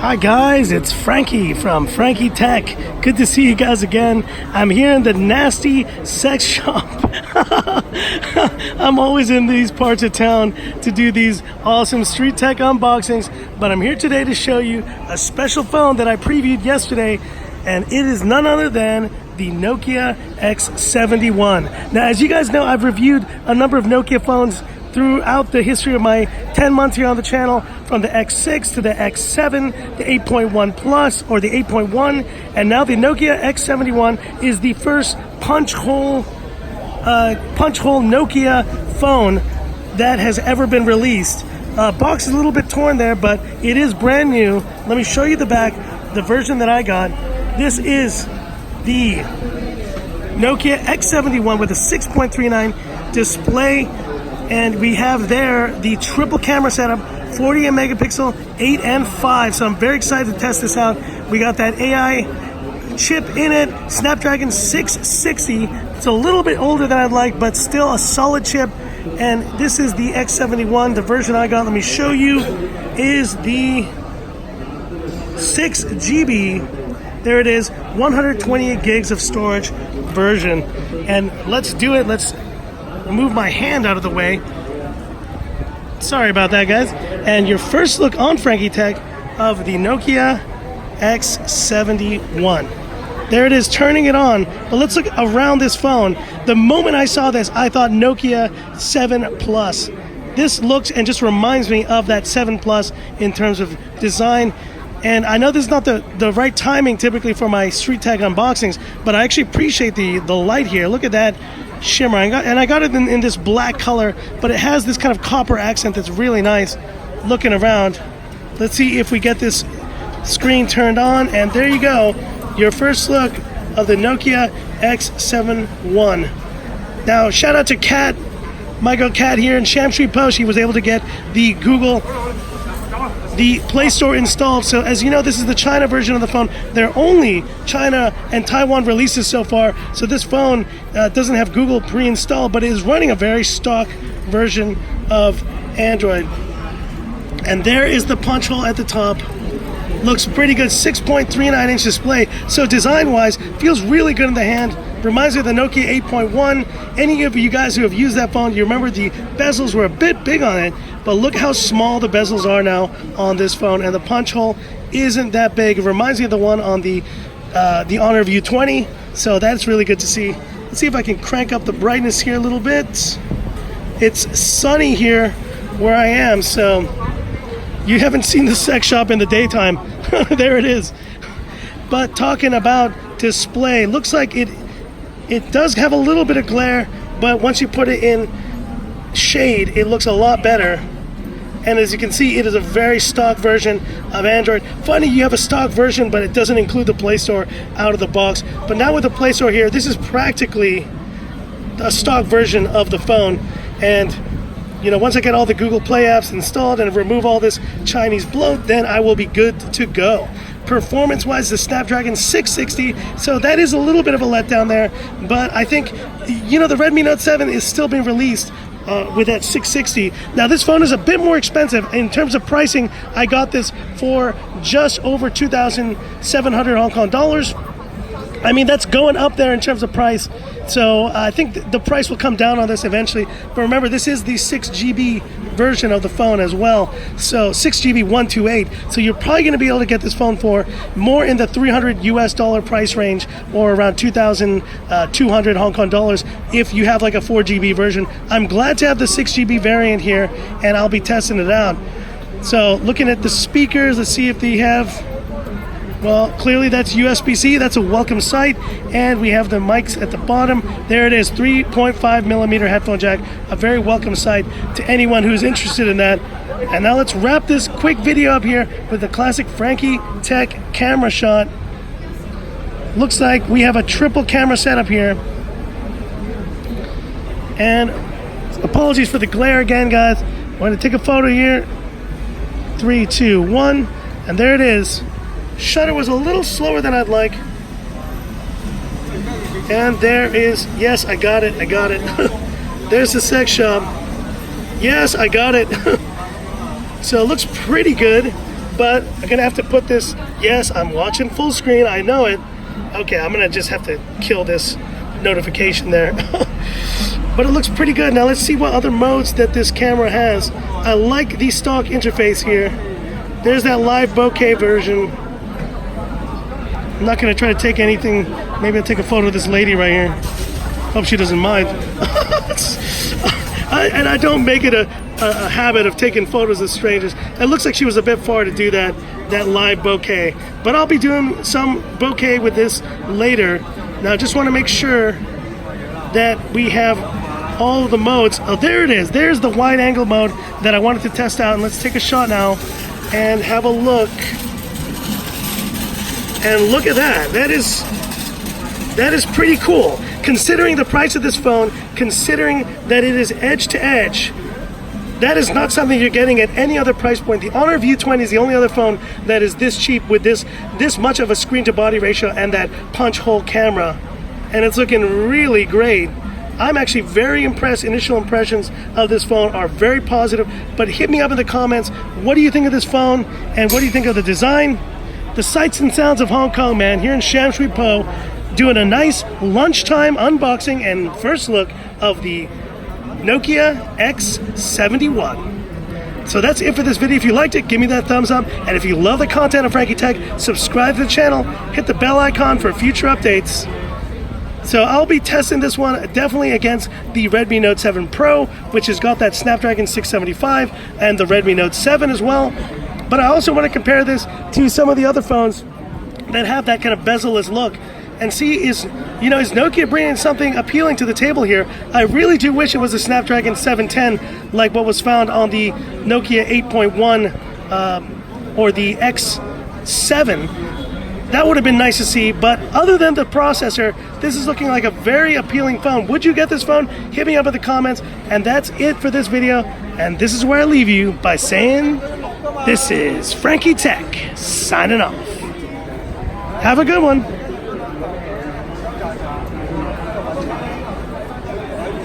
Hi guys, it's Frankie from Frankie Tech. Good to see you guys again. I'm here in the nasty sex shop. I'm always in these parts of town to do these awesome street tech unboxings, but I'm here today to show you a special phone that I previewed yesterday, and it is none other than the Nokia X71. Now, as you guys know, I've reviewed a number of Nokia phones throughout the history of my 10 months here on the channel, from the X6 to the X7, the 8.1 Plus or the 8.1, and now the Nokia X71 is the first punch hole Nokia phone that has ever been released. Box is a little bit torn there, but it is brand new. Let me show you the back, the version that I got. This is the Nokia X71 with a 6.39 display. And we have there the triple camera setup, 48 megapixel, 8 and 5. So I'm very excited to test this out. We got that AI chip in it, Snapdragon 660. It's a little bit older than I'd like, but still a solid chip. And this is the X71. The version I got, let me show you, is the 6 GB. There it is, 128 gigs of storage version. And let's do it. Let's move my hand out of the way. Sorry about that, guys. And your first look on Frankie Tech of the Nokia X71. There it is, turning it on. But let's look around this phone. The moment I saw this, I thought Nokia 7 Plus. This looks and just reminds me of that 7 Plus in terms of design. And I know this is not the right timing typically for my street tech unboxings, but I actually appreciate the light here. Look at that shimmer. I got it in this black color, but it has this kind of copper accent that's really nice. Looking around, let's see if we get this screen turned on, and there you go, your first look of the Nokia X71. Now, shout out to Kat, my girl Kat here in Sham Street Post. She was able to get the Play Store installed. So as you know, this is the China version of the phone. They're only China and Taiwan releases so far. So this phone doesn't have Google pre-installed, but it is running a very stock version of Android. And there is the punch hole at the top. Looks pretty good, 6.39-inch display. So design-wise, feels really good in the hand. Reminds me of the Nokia 8.1. Any of you guys who have used that phone, you remember the bezels were a bit big on it, but look how small the bezels are now on this phone, and the punch hole isn't that big. It reminds me of the one on the Honor View 20, so that's really good to see. Let's see if I can crank up the brightness here a little bit. It's sunny here where I am, so you haven't seen the sex shop in the daytime. There it is. But talking about display, looks like it does have a little bit of glare, but once you put it in shade, it looks a lot better. And as you can see, it is a very stock version of Android. Funny, you have a stock version, but it doesn't include the Play Store out of the box. But now with the Play Store here, this is practically a stock version of the phone. And you know, once I get all the Google Play apps installed and remove all this Chinese bloat, then I will be good to go. Performance-wise, the Snapdragon 660, so that is a little bit of a letdown there, but I think, you know, the Redmi Note 7 is still being released with that 660. Now, this phone is a bit more expensive. In terms of pricing, I got this for just over 2,700 Hong Kong dollars. I mean, that's going up there in terms of price. So I think the price will come down on this eventually. But remember, this is the 6 GB version of the phone as well. So 6 GB 128. So you're probably going to be able to get this phone for more in the $300 US price range, or around 2,200 Hong Kong dollars if you have like a 4 GB version. I'm glad to have the 6 GB variant here, and I'll be testing it out. So looking at the speakers, let's see if they have. Well, clearly that's USB-C. That's a welcome sight. And we have the mics at the bottom. There it is, 3.5 millimeter headphone jack. A very welcome sight to anyone who's interested in that. And now let's wrap this quick video up here with the classic Frankie Tech camera shot. Looks like we have a triple camera setup here. And apologies for the glare again, guys. I'm going to take a photo here. 3, 2, 1. And there it is. Shutter was a little slower than I'd like. And there is, yes, I got it. There's the sex shop. Yes, I got it. So it looks pretty good. but I'm gonna have to put this, yes, I'm watching full screen, I know it. Okay, I'm gonna just have to kill this notification there. But it looks pretty good. Now let's see what other modes that this camera has. I like the stock interface here. There's that live bokeh version. I'm not gonna try to take anything. Maybe I'll take a photo of this lady right here. Hope she doesn't mind. And I don't make it a habit of taking photos of strangers. It looks like she was a bit far to do that live bokeh. But I'll be doing some bokeh with this later. Now I just want to make sure that we have all of the modes. Oh, there it is. There's the wide angle mode that I wanted to test out. And let's take a shot now and have a look. And look at that. That is pretty cool. Considering the price of this phone, considering that it is edge to edge, that is not something you're getting at any other price point. The Honor View 20 is the only other phone that is this cheap with this much of a screen to body ratio and that punch hole camera. And it's looking really great. I'm actually very impressed. Initial impressions of this phone are very positive, but hit me up in the comments. What do you think of this phone? And what do you think of the design? The sights and sounds of Hong Kong, man, here in Sham Shui Po, doing a nice lunchtime unboxing and first look of the Nokia X71. So that's it for this video. If you liked it, give me that thumbs up. And if you love the content of Frankie Tech, subscribe to the channel, hit the bell icon for future updates. So I'll be testing this one definitely against the Redmi Note 7 Pro, which has got that Snapdragon 675, and the Redmi Note 7 as well. But I also want to compare this to some of the other phones that have that kind of bezel-less look and see is Nokia bringing something appealing to the table here. I really do wish it was a Snapdragon 710 like what was found on the Nokia 8.1 or the X7. That would have been nice to see, but other than the processor, this is looking like a very appealing phone. Would you get this phone? Hit me up in the comments. And that's it for this video. And this is where I leave you by saying, this is Frankie Tech signing off. Have a good one.